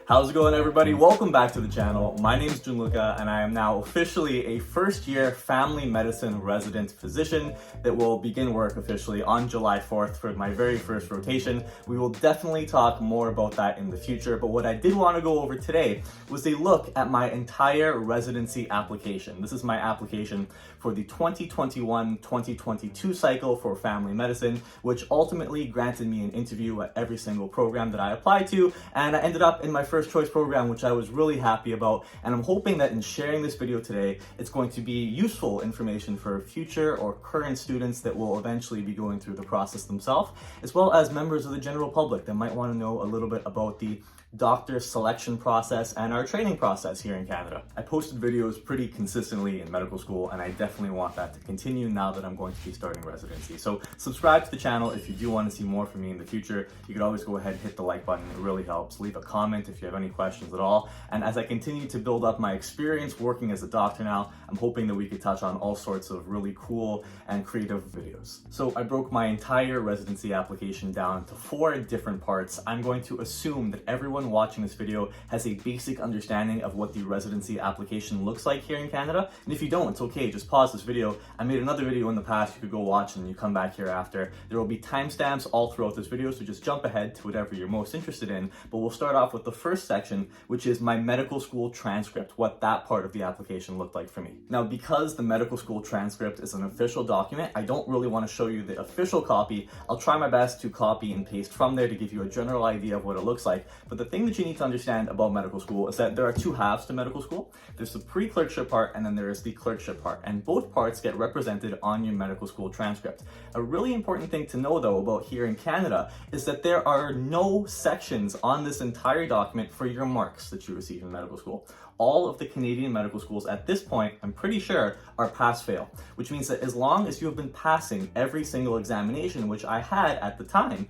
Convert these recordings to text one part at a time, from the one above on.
How's it going, everybody? Welcome back to the channel. My name is Gianluca, and I am now officially a first-year family medicine resident physician that will begin work officially on July 4th for my very first rotation. We will definitely talk more about that in the future, but what I did want to go over today was a look at my entire residency application. This is my application for the 2021-2022 cycle for family medicine, which ultimately granted me an interview at every single program that I applied to, and I ended up in my first choice program, which I was really happy about. And I'm hoping that in sharing this video today, it's going to be useful information for future or current students that will eventually be going through the process themselves, as well as members of the general public that might want to know a little bit about the doctor selection process and our training process here in Canada. I posted videos pretty consistently in medical school, and I definitely want that to continue now that I'm going to be starting residency. So subscribe to the channel if you do want to see more from me in the future. You can always go ahead and hit the like button. It really helps. Leave a comment if you have any questions at all. And as I continue to build up my experience working as a doctor now, I'm hoping that we could touch on all sorts of really cool and creative videos. So I broke my entire residency application down to 4 different parts. I'm going to assume that everyone watching this video has a basic understanding of what the residency application looks like here in Canada. And if you don't, it's okay, just pause this video. I made another video in the past you could go watch, and you come back here after. There will be timestamps all throughout this video, so just jump ahead to whatever you're most interested in. But we'll start off with the first section, which is my medical school transcript, what that part of the application looked like for me. Now, because the medical school transcript is an official document, I don't really want to show you the official copy. I'll try my best to copy and paste from there to give you a general idea of what it looks like. But the thing that you need to understand about medical school is that there are 2 halves to medical school. There's the pre-clerkship part, and then there is the clerkship part, and both parts get represented on your medical school transcript. A really important thing to know, though, about here in Canada is that there are no sections on this entire document for your marks that you receive in medical school. All of the Canadian medical schools at this point, I'm pretty sure, are pass-fail, which means that as long as you have been passing every single examination, which I had at the time,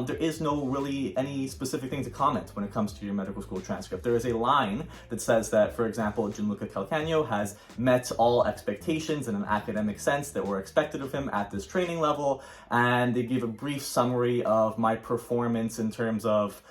there is no really any specific thing to comment when it comes to your medical school transcript. There is a line that says that, for example, Gianluca Calcagno has met all expectations in an academic sense that were expected of him at this training level, and they give a brief summary of my performance in terms of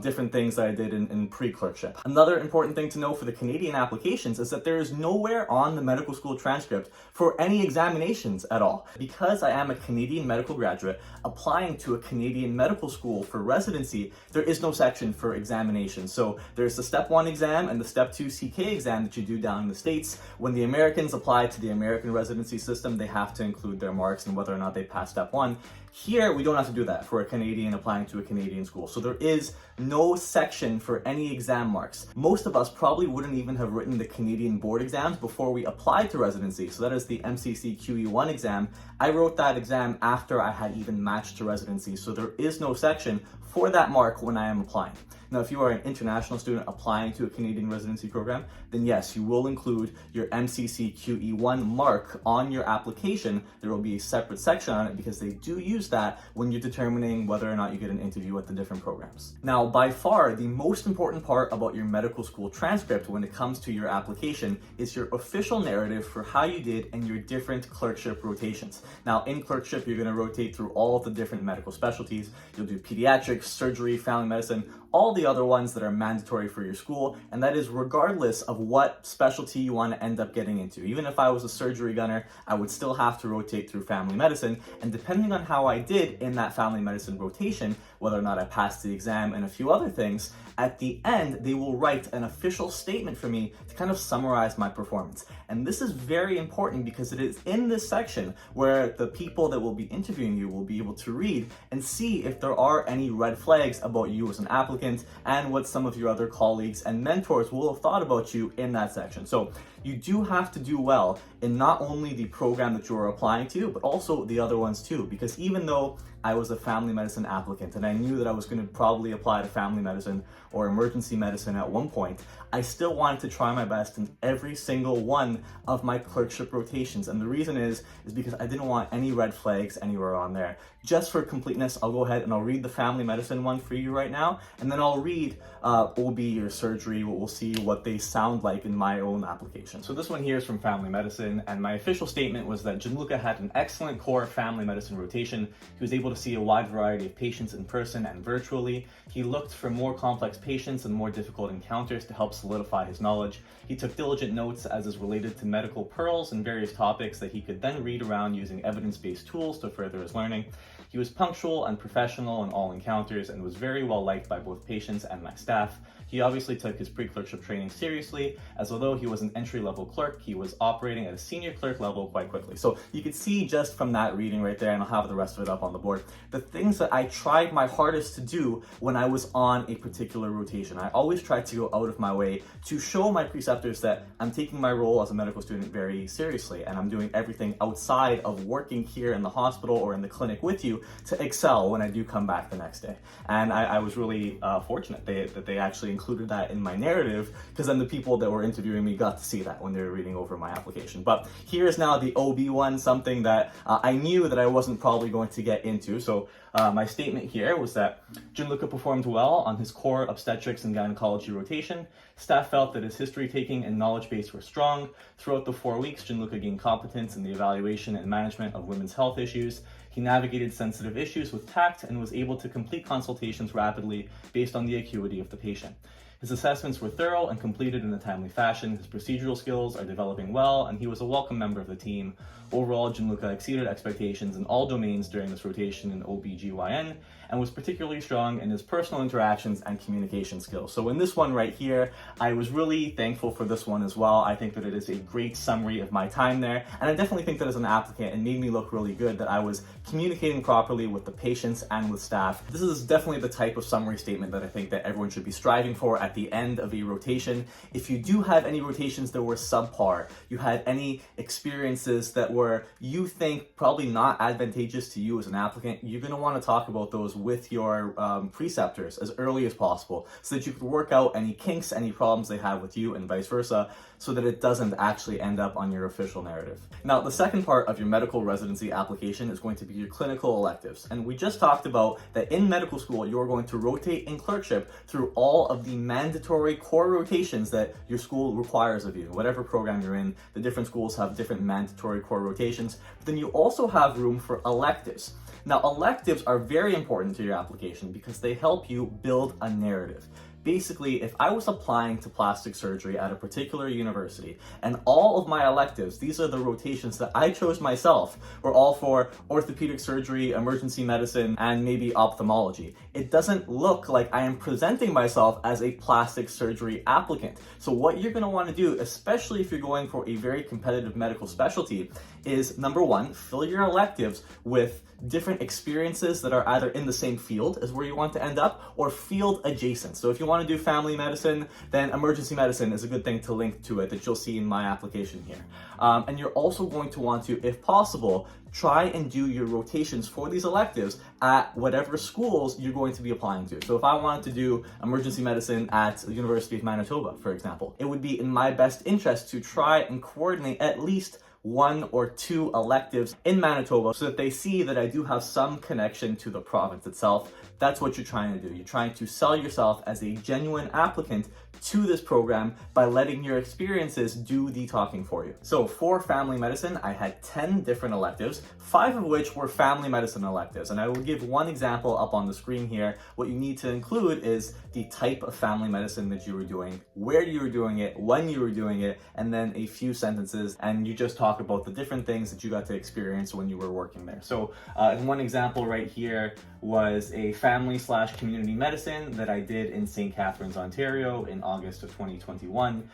different things that I did in pre-clerkship. Another important thing to know for the Canadian applications is that there is nowhere on the medical school transcript for any examinations at all. Because I am a Canadian medical graduate applying to a Canadian medical school for residency, there is no section for examinations. So there's the Step 1 exam and the Step 2 CK exam that you do down in the States. When the Americans apply to the American residency system, they have to include their marks and whether or not they pass Step 1. Here, we don't have to do that for a Canadian applying to a Canadian school. So there is no section for any exam marks. Most of us probably wouldn't even have written the Canadian board exams before we applied to residency. So that is the MCC QE1 exam. I wrote that exam after I had even matched to residency. So there is no section for that mark when I am applying. Now, if you are an international student applying to a Canadian residency program, then yes, you will include your MCC QE1 mark on your application. There will be a separate section on it because they do use that when you're determining whether or not you get an interview at the different programs. Now, by far, the most important part about your medical school transcript when it comes to your application is your official narrative for how you did in your different clerkship rotations. Now, in clerkship, you're going to rotate through all of the different medical specialties. You'll do pediatrics, surgery, family medicine, all the other ones that are mandatory for your school, and that is regardless of what specialty you want to end up getting into. Even if I was a surgery gunner, I would still have to rotate through family medicine, and depending on how I did in that family medicine rotation, whether or not I passed the exam and a few other things, at the end, they will write an official statement for me to kind of summarize my performance. And this is very important because it is in this section where the people that will be interviewing you will be able to read and see if there are any red flags about you as an applicant and what some of your other colleagues and mentors will have thought about you in that section. So you do have to do well in not only the program that you're applying to, but also the other ones too, because even though I was a family medicine applicant and I knew that I was going to probably apply to family medicine or emergency medicine at one point, I still wanted to try my best in every single one of my clerkship rotations. And the reason is because I didn't want any red flags anywhere on there. Just for completeness, I'll go ahead and I'll read the family medicine one for you right now, and then I'll read OB or surgery. We'll see what they sound like in my own application. application. So this one here is from Family Medicine, and my official statement was that Gianluca had an excellent core family medicine rotation. He was able to see a wide variety of patients in person and virtually. He looked for more complex patients and more difficult encounters to help solidify his knowledge. He took diligent notes as is related to medical pearls and various topics that he could then read around using evidence-based tools to further his learning. He was punctual and professional in all encounters and was very well liked by both patients and my staff. He obviously took his pre-clerkship training seriously, as although he was an entry-level clerk, he was operating at a senior clerk level quite quickly. So you could see just from that reading right there, and I'll have the rest of it up on the board, the things that I tried my hardest to do when I was on a particular rotation. I always tried to go out of my way to show my preceptors that I'm taking my role as a medical student very seriously, and I'm doing everything outside of working here in the hospital or in the clinic with you to excel when I do come back the next day. And I was really fortunate that they actually included that in my narrative, because then the people that were interviewing me got to see that when they were reading over my application. But here is now the OB one, something that I knew that I wasn't probably going to get into. So my statement here was that Gianluca performed well on his core obstetrics and gynecology rotation. Staff felt that his history taking and knowledge base were strong. Throughout the 4 weeks, Gianluca gained competence in the evaluation and management of women's health issues. He navigated sensitive issues with tact and was able to complete consultations rapidly based on the acuity of the patient. His assessments were thorough and completed in a timely fashion. His procedural skills are developing well, and he was a welcome member of the team. Overall, Gianluca exceeded expectations in all domains during this rotation in OBGYN and was particularly strong in his personal interactions and communication skills. So in this one right here, I was really thankful for this one as well. I think that it is a great summary of my time there, and I definitely think that as an applicant, it made me look really good that I was communicating properly with the patients and with staff. This is definitely the type of summary statement that I think that everyone should be striving for at the end of a rotation. If you do have any rotations that were subpar, you had any experiences that were, you think, probably not advantageous to you as an applicant, you're going to want to talk about those with your preceptors as early as possible so that you can work out any kinks, any problems they have with you, and vice versa, so that it doesn't actually end up on your official narrative. Now, the second part of your medical residency application is going to be your clinical electives. And we just talked about that in medical school, you're going to rotate in clerkship through all of the mandatory core rotations that your school requires of you. Whatever program you're in, the different schools have different mandatory core rotations. But then you also have room for electives. Now, electives are very important to your application because they help you build a narrative. Basically, if I was applying to plastic surgery at a particular university and all of my electives, these are the rotations that I chose myself, were all for orthopedic surgery, emergency medicine, and maybe ophthalmology, it doesn't look like I am presenting myself as a plastic surgery applicant. So what you're going to want to do, especially if you're going for a very competitive medical specialty, is number one, fill your electives with different experiences that are either in the same field as where you want to end up or field adjacent. So if you want to do family medicine, then emergency medicine is a good thing to link to it that you'll see in my application here. And you're also going to want to, if possible, try and do your rotations for these electives at whatever schools you're going to be applying to. So if I wanted to do emergency medicine at the University of Manitoba, for example, it would be in my best interest to try and coordinate at least 1 or 2 electives in Manitoba so that they see that I do have some connection to the province itself. That's what you're trying to do. You're trying to sell yourself as a genuine applicant to this program by letting your experiences do the talking for you. So for family medicine, I had 10 different electives, 5 of which were family medicine electives. And I will give one example up on the screen here. What you need to include is the type of family medicine that you were doing, where you were doing it, when you were doing it, and then a few sentences. And you just talk about the different things that you got to experience when you were working there. So one example right here was a family/community medicine that I did in St. Catharines, Ontario in August of 2021.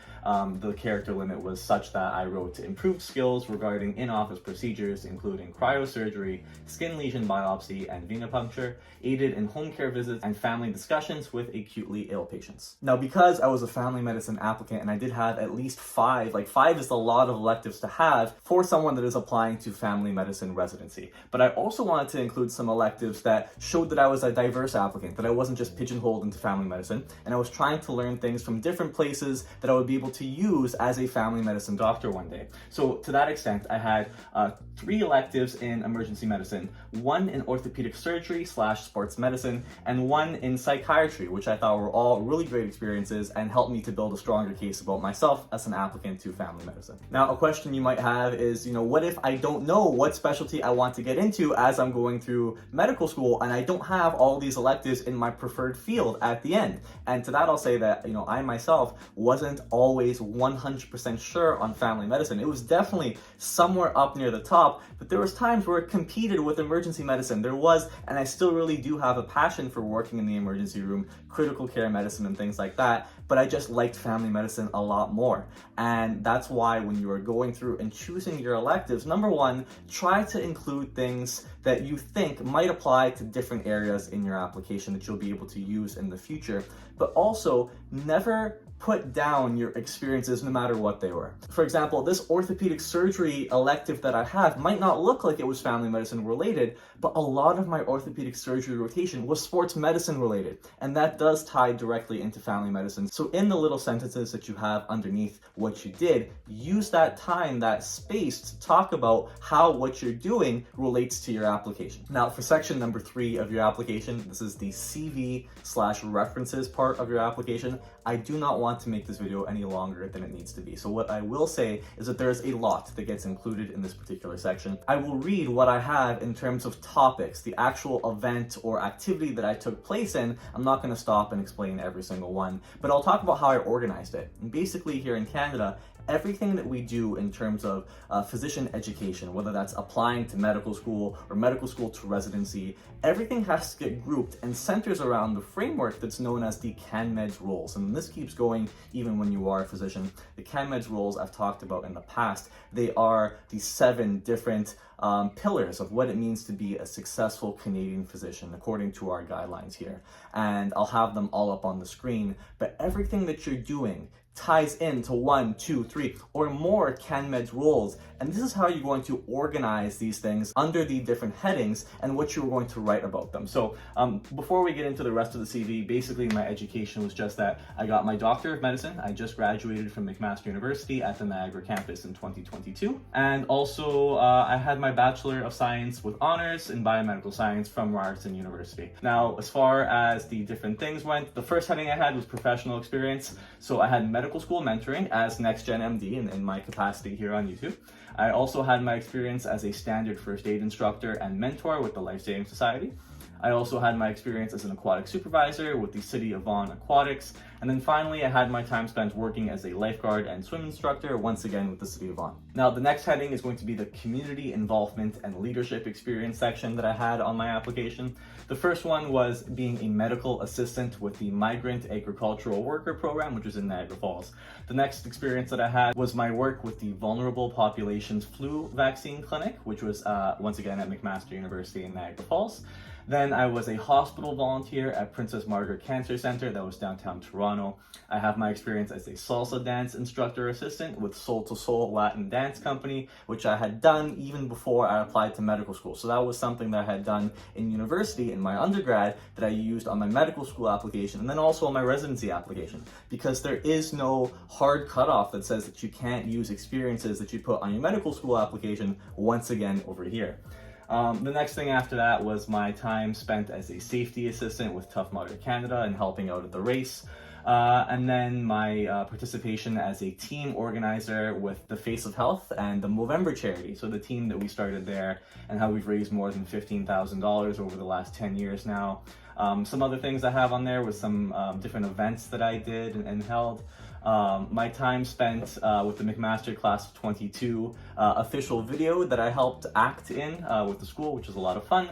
The character limit was such that I wrote improved skills regarding in-office procedures, including cryosurgery, skin lesion biopsy, and venipuncture, aided in home care visits and family discussions with acutely ill patients. Now, because I was a family medicine applicant and I did have at least 5, like 5 is a lot of electives to have have for someone that is applying to family medicine residency. But I also wanted to include some electives that showed that I was a diverse applicant, that I wasn't just pigeonholed into family medicine, and I was trying to learn things from different places that I would be able to use as a family medicine doctor one day. So to that extent, I had 3 electives in emergency medicine, 1 in orthopedic surgery / sports medicine, and 1 in psychiatry, which I thought were all really great experiences and helped me to build a stronger case about myself as an applicant to family medicine. Now, a question you might have is, what if I don't know what specialty I want to get into as I'm going through medical school and I don't have all these electives in my preferred field at the end? And to that I'll say that, I myself wasn't always 100% sure on family medicine. It was definitely somewhere up near the top, but there was times where it competed with emergency medicine. There was, and I still really do have a passion for working in the emergency room, critical care medicine and things like that, but I just liked family medicine a lot more. And that's why when you are going through and choosing your electives, number one, try to include things that you think might apply to different areas in your application that you'll be able to use in the future, but also never put down your experiences no matter what they were. For example, this orthopedic surgery elective that I have might not look like it was family medicine related, but a lot of my orthopedic surgery rotation was sports medicine related, and that does tie directly into family medicine. So in the little sentences that you have underneath what you did, use that time, that space to talk about how what you're doing relates to your application. Now for section number 3 of your application, this is the CV/references part of your application. I do not want to make this video any longer than it needs to be. So what I will say is that there's a lot that gets included in this particular section. I will read what I have in terms of topics, the actual event or activity that I took place in. I'm not going to stop and explain every single one, but I'll talk about how I organized it. And basically here in Canada, everything that we do in terms of physician education, whether that's applying to medical school or medical school to residency, everything has to get grouped and centers around the framework that's known as the CaRMS rules. And this keeps going even when you are a physician. The CaRMS rules I've talked about in the past, they are the 7 different pillars of what it means to be a successful Canadian physician according to our guidelines here. And I'll have them all up on the screen, but everything that you're doing ties into 1, 2, 3, or more CaRMS rules. And this is how you're going to organize these things under the different headings and what you're going to write about them. So before we get into the rest of the CV, basically my education was just that I got my Doctor of Medicine. I just graduated from McMaster University at the Niagara campus in 2022. And also I had my Bachelor of Science with honors in biomedical science from Ryerson University. Now, as far as the different things went, the first heading I had was professional experience. So I had medical school mentoring as Next Gen MD in my capacity here on YouTube. I also had my experience as a standard first aid instructor and mentor with the Life Saving Society. I also had my experience as an aquatic supervisor with the City of Vaughan Aquatics. And then finally, I had my time spent working as a lifeguard and swim instructor, once again with the City of Vaughan. Now, the next heading is going to be the community involvement and leadership experience section that I had on my application. The first one was being a medical assistant with the Migrant Agricultural Worker Program, which was in Niagara Falls. The next experience that I had was my work with the Vulnerable Populations Flu Vaccine Clinic, which was once again at McMaster University in Niagara Falls. Then I was a hospital volunteer at Princess Margaret Cancer Center that was downtown Toronto. I have my experience as a salsa dance instructor assistant with Soul to Soul Latin Dance Company, which I had done even before I applied to medical school. So that was something that I had done in university in my undergrad that I used on my medical school application and then also on my residency application, because there is no hard cutoff that says that you can't use experiences that you put on your medical school application once again over here. The next thing after that was my time spent as a safety assistant with Tough Mudder Canada and helping out at the race. And then my participation as a team organizer with the Face of Health and the Movember charity. So the team that we started there and how we've raised more than $15,000 over the last 10 years now. Some other things I have on there was some different events that I did and held. My time spent with the McMaster Class of 22 official video that I helped act in with the school, which was a lot of fun.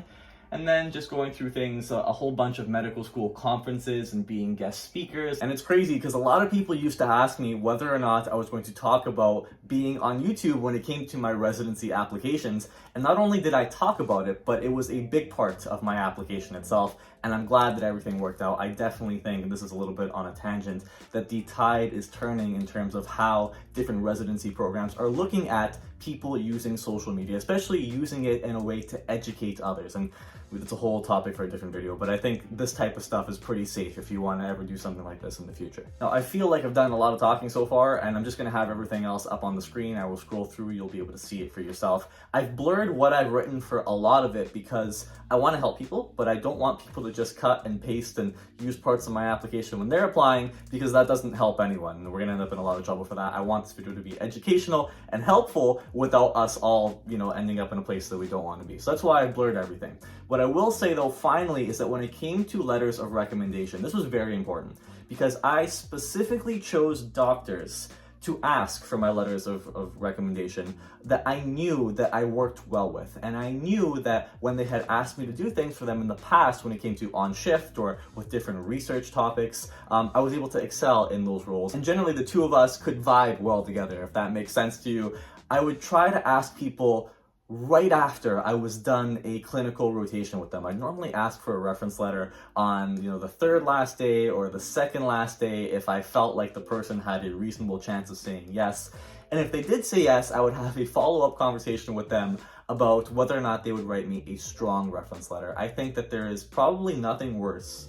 and then just going through things, a whole bunch of medical school conferences and being guest speakers. And it's crazy because a lot of people used to ask me whether or not I was going to talk about being on YouTube when it came to my residency applications. And not only did I talk about it, but it was a big part of my application itself. And I'm glad that everything worked out. I definitely think, and this is a little bit on a tangent, that the tide is turning in terms of how different residency programs are looking at people using social media, especially using it in a way to educate others. And it's a whole topic for a different video, but I think this type of stuff is pretty safe if you want to ever do something like this in the future. Now, I feel like I've done a lot of talking so far, and I'm just going to have everything else up on the screen. I will scroll through, you'll be able to see it for yourself. I've blurred what I've written for a lot of it because I want to help people, but I don't want people to just cut and paste and use parts of my application when they're applying, because that doesn't help anyone. And we're going to end up in a lot of trouble for that. I want this video to be educational and helpful without us all, ending up in a place that we don't want to be. So that's why I blurred everything. What I will say though, finally, is that when it came to letters of recommendation, this was very important because I specifically chose doctors to ask for my letters of recommendation that I knew that I worked well with. And I knew that when they had asked me to do things for them in the past, when it came to on shift or with different research topics, I was able to excel in those roles. And generally the two of us could vibe well together, if that makes sense to you. I would try to ask people right after I was done a clinical rotation with them. I normally ask for a reference letter on, the third last day or the second last day if I felt like the person had a reasonable chance of saying yes. And if they did say yes, I would have a follow-up conversation with them about whether or not they would write me a strong reference letter. I think that there is probably nothing worse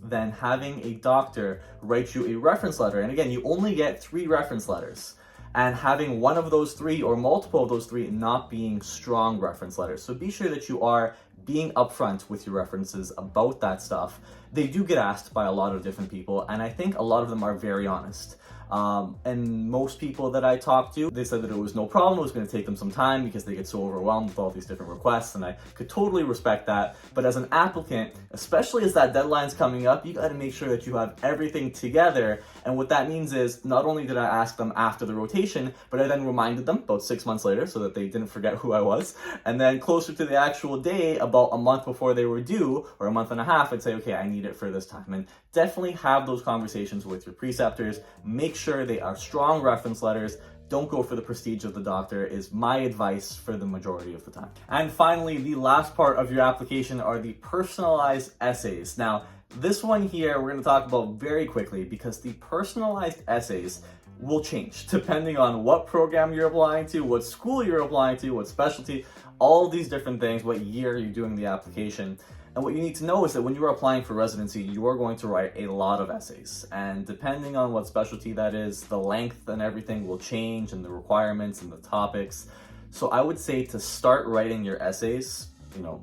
than having a doctor write you a reference letter. And again, you only get 3 reference letters, and having one of those 3 or multiple of those 3 not being strong reference letters. So be sure that you are being upfront with your references about that stuff. They do get asked by a lot of different people, and I think a lot of them are very honest. And most people that I talked to, they said that it was no problem. It was going to take them some time because they get so overwhelmed with all these different requests, and I could totally respect that. But as an applicant, especially as that deadline's coming up, you got to make sure that you have everything together. And what that means is not only did I ask them after the rotation, but I then reminded them about 6 months later so that they didn't forget who I was. And then closer to the actual day, about a month before they were due, or a month and a half, I'd say, okay, I need it for this time. And definitely have those conversations with your preceptors. Make sure they are strong reference letters. Don't go for the prestige of the doctor is my advice for the majority of the time. And finally, the last part of your application are the personalized essays. Now, this one here we're going to talk about very quickly because the personalized essays will change depending on what program you're applying to, what school you're applying to, what specialty, all of these different things, what year you're doing the application. And what you need to know is that when you are applying for residency, you are going to write a lot of essays. And depending on what specialty that is, the length and everything will change, and the requirements and the topics. So I would say to start writing your essays,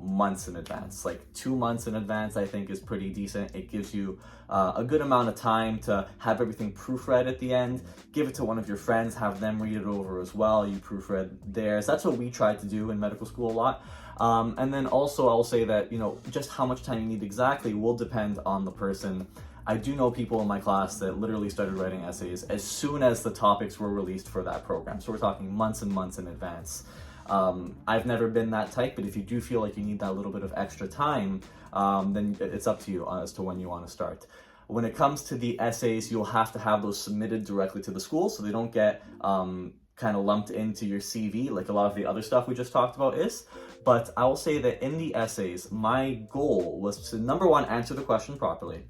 months in advance. Like 2 months in advance, I think is pretty decent. It gives you a good amount of time to have everything proofread at the end. Give it to one of your friends, have them read it over as well. You proofread theirs. That's what we tried to do in medical school a lot. And then also I'll say that, just how much time you need exactly will depend on the person. I do know people in my class that literally started writing essays as soon as the topics were released for that program. So we're talking months and months in advance. I've never been that type, but if you do feel like you need that little bit of extra time, then it's up to you as to when you want to start. When it comes to the essays, you'll have to have those submitted directly to the school so they don't get kind of lumped into your CV like a lot of the other stuff we just talked about is. But I will say that in the essays, my goal was to, number 1, answer the question properly.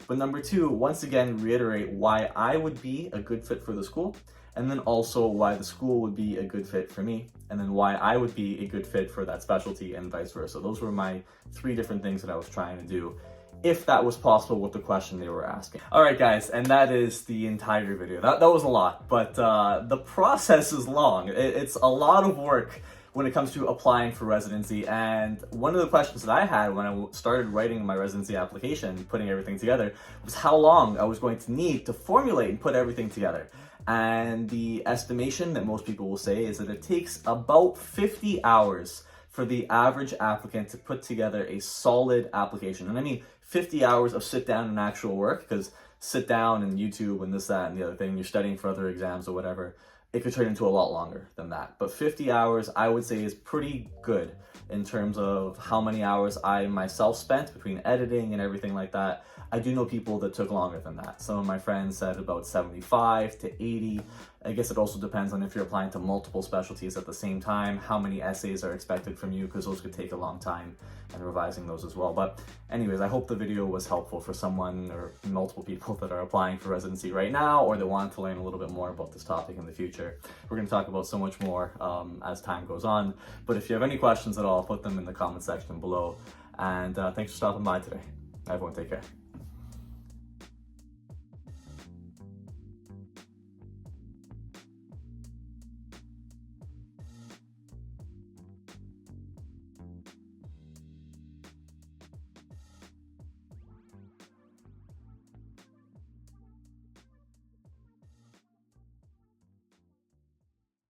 But number 2, once again, reiterate why I would be a good fit for the school, and then also why the school would be a good fit for me, and then why I would be a good fit for that specialty and vice versa. Those were my 3 different things that I was trying to do, if that was possible with the question they were asking. All right, guys, and that is the entire video. That was a lot, but the process is long. It's a lot of work when it comes to applying for residency. And one of the questions that I had when I started writing my residency application, putting everything together, was how long I was going to need to formulate and put everything together. And the estimation that most people will say is that it takes about 50 hours for the average applicant to put together a solid application. And I mean 50 hours of sit down and actual work, because sit down and YouTube and this, that, and the other thing, you're studying for other exams or whatever. it could turn into a lot longer than that. But 50 hours, I would say, is pretty good in terms of how many hours I myself spent between editing and everything like that. I do know people that took longer than that. Some of my friends said about 75 to 80. I guess it also depends on if you're applying to multiple specialties at the same time, how many essays are expected from you, because those could take a long time, and revising those as well. But anyways, I hope the video was helpful for someone or multiple people that are applying for residency right now, or that want to learn a little bit more about this topic in the future. We're going to talk about so much more as time goes on. But if you have any questions at all, put them in the comment section below. And thanks for stopping by today. Everyone, take care.